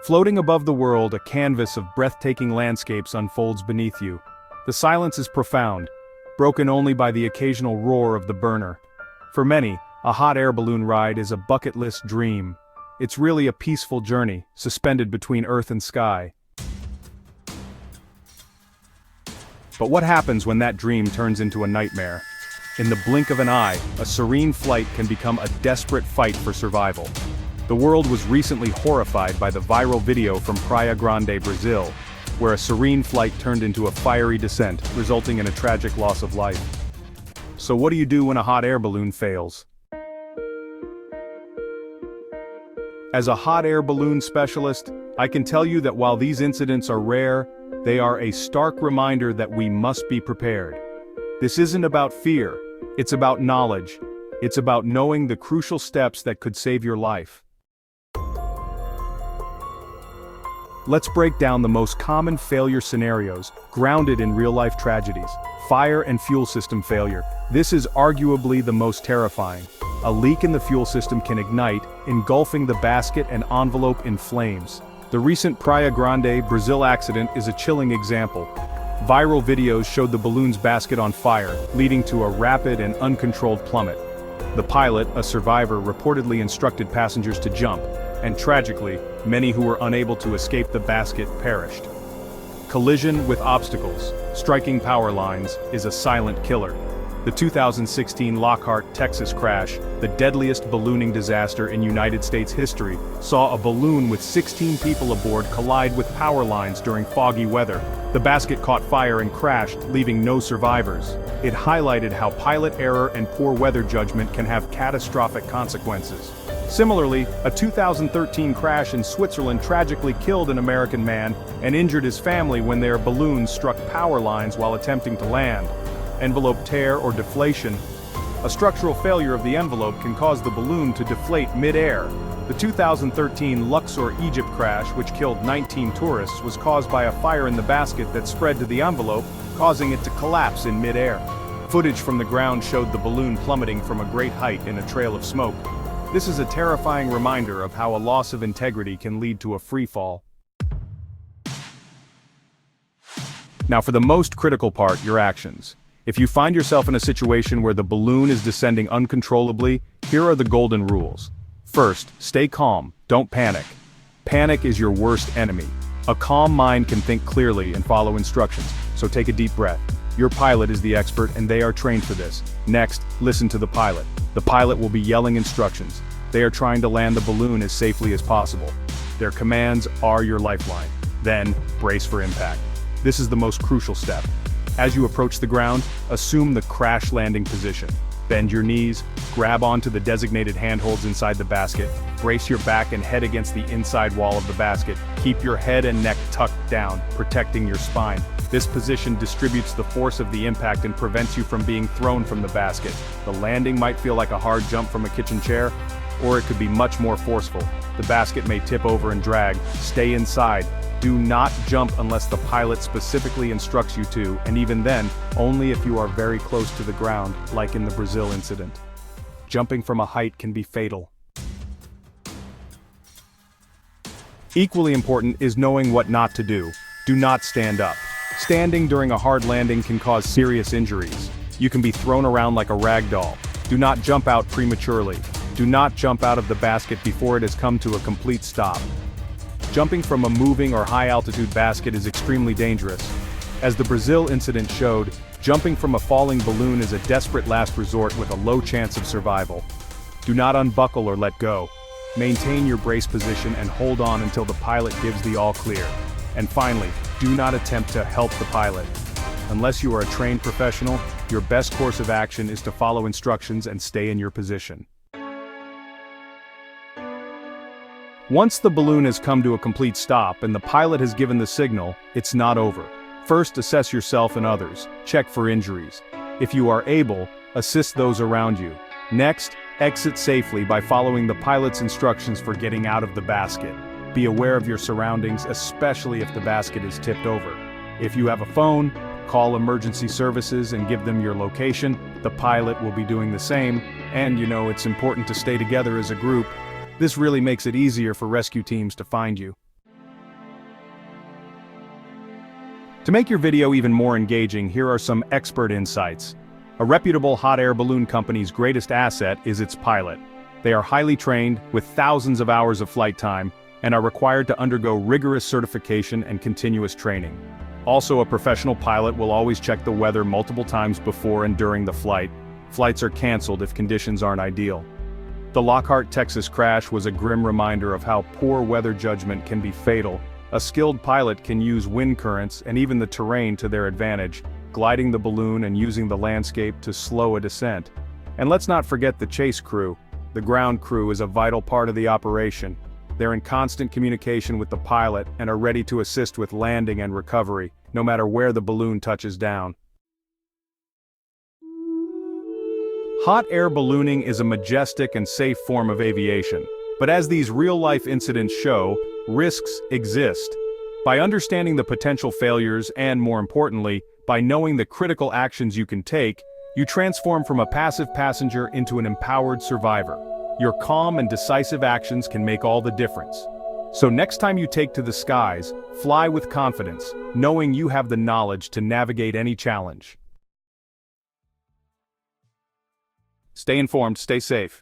Floating above the world, a canvas of breathtaking landscapes unfolds beneath you. The silence is profound, broken only by the occasional roar of the burner. For many, a hot air balloon ride is a bucket list dream. It's really a peaceful journey, suspended between earth and sky. But what happens when that dream turns into a nightmare? In the blink of an eye, a serene flight can become a desperate fight for survival. The world was recently horrified by the viral video from Praia Grande, Brazil, where a serene flight turned into a fiery descent, resulting in a tragic loss of life. So what do you do when a hot air balloon fails? As a hot air balloon specialist, I can tell you that while these incidents are rare, they are a stark reminder that we must be prepared. This isn't about fear, it's about knowledge. It's about knowing the crucial steps that could save your life. Let's break down the most common failure scenarios, grounded in real-life tragedies. Fire and fuel system failure. This is arguably the most terrifying. A leak in the fuel system can ignite, engulfing the basket and envelope in flames. The recent Praia Grande, Brazil accident is a chilling example. Viral videos showed the balloon's basket on fire, leading to a rapid and uncontrolled plummet. The pilot, a survivor, reportedly instructed passengers to jump, and tragically, many who were unable to escape the basket perished. Collision with obstacles, striking power lines, is a silent killer. The 2016 Lockhart, Texas crash, the deadliest ballooning disaster in United States history, saw a balloon with 16 people aboard collide with power lines during foggy weather. The basket caught fire and crashed, leaving no survivors. It highlighted how pilot error and poor weather judgment can have catastrophic consequences. Similarly, a 2013 crash in Switzerland tragically killed an American man and injured his family when their balloon struck power lines while attempting to land. Envelope tear or deflation. A structural failure of the envelope can cause the balloon to deflate mid-air. The 2013 Luxor, Egypt crash, which killed 19 tourists, was caused by a fire in the basket that spread to the envelope, causing it to collapse in mid-air. Footage from the ground showed the balloon plummeting from a great height in a trail of smoke. This is a terrifying reminder of how a loss of integrity can lead to a free fall. Now for the most critical part, your actions. If you find yourself in a situation where the balloon is descending uncontrollably, here are the golden rules. First, stay calm, don't panic. Panic is your worst enemy. A calm mind can think clearly and follow instructions, so take a deep breath. Your pilot is the expert and they are trained for this. Next, listen to the pilot. The pilot will be yelling instructions. They are trying to land the balloon as safely as possible. Their commands are your lifeline. Then, brace for impact. This is the most crucial step. As you approach the ground, assume the crash landing position. Bend your knees, grab onto the designated handholds inside the basket, brace your back and head against the inside wall of the basket. Keep your head and neck tucked down, protecting your spine. This position distributes the force of the impact and prevents you from being thrown from the basket. The landing might feel like a hard jump from a kitchen chair, or it could be much more forceful. The basket may tip over and drag. Stay inside. Do not jump unless the pilot specifically instructs you to, and even then, only if you are very close to the ground, like in the Brazil incident. Jumping from a height can be fatal. Equally important is knowing what not to do. Do not stand up. Standing during a hard landing can cause serious injuries. You can be thrown around like a rag doll. Do not jump out prematurely. Do not jump out of the basket before it has come to a complete stop. Jumping from a moving or high-altitude basket is extremely dangerous. As the Brazil incident showed, jumping from a falling balloon is a desperate last resort with a low chance of survival. Do not unbuckle or let go. Maintain your brace position and hold on until the pilot gives the all clear. And finally, do not attempt to help the pilot. Unless you are a trained professional, your best course of action is to follow instructions and stay in your position. Once the balloon has come to a complete stop and the pilot has given the signal, it's not over. First, assess yourself and others. Check for injuries. If you are able, assist those around you. Next, exit safely by following the pilot's instructions for getting out of the basket. Be aware of your surroundings, especially if the basket is tipped over. If you have a phone, call emergency services and give them your location. The pilot will be doing the same, and it's important to stay together as a group. This really makes it easier for rescue teams to find you. To make your video even more engaging, here are some expert insights. A reputable hot air balloon company's greatest asset is its pilot. They are highly trained, with thousands of hours of flight time, and are required to undergo rigorous certification and continuous training. Also, a professional pilot will always check the weather multiple times before and during the flight. Flights are canceled if conditions aren't ideal. The Lockhart, Texas crash was a grim reminder of how poor weather judgment can be fatal. A skilled pilot can use wind currents and even the terrain to their advantage, gliding the balloon and using the landscape to slow a descent. And let's not forget the chase crew. The ground crew is a vital part of the operation. They're in constant communication with the pilot and are ready to assist with landing and recovery, no matter where the balloon touches down. Hot air ballooning is a majestic and safe form of aviation, but as these real-life incidents show, risks exist. By understanding the potential failures and, more importantly, by knowing the critical actions you can take, you transform from a passive passenger into an empowered survivor. Your calm and decisive actions can make all the difference. So next time you take to the skies, fly with confidence, knowing you have the knowledge to navigate any challenge. Stay informed, stay safe.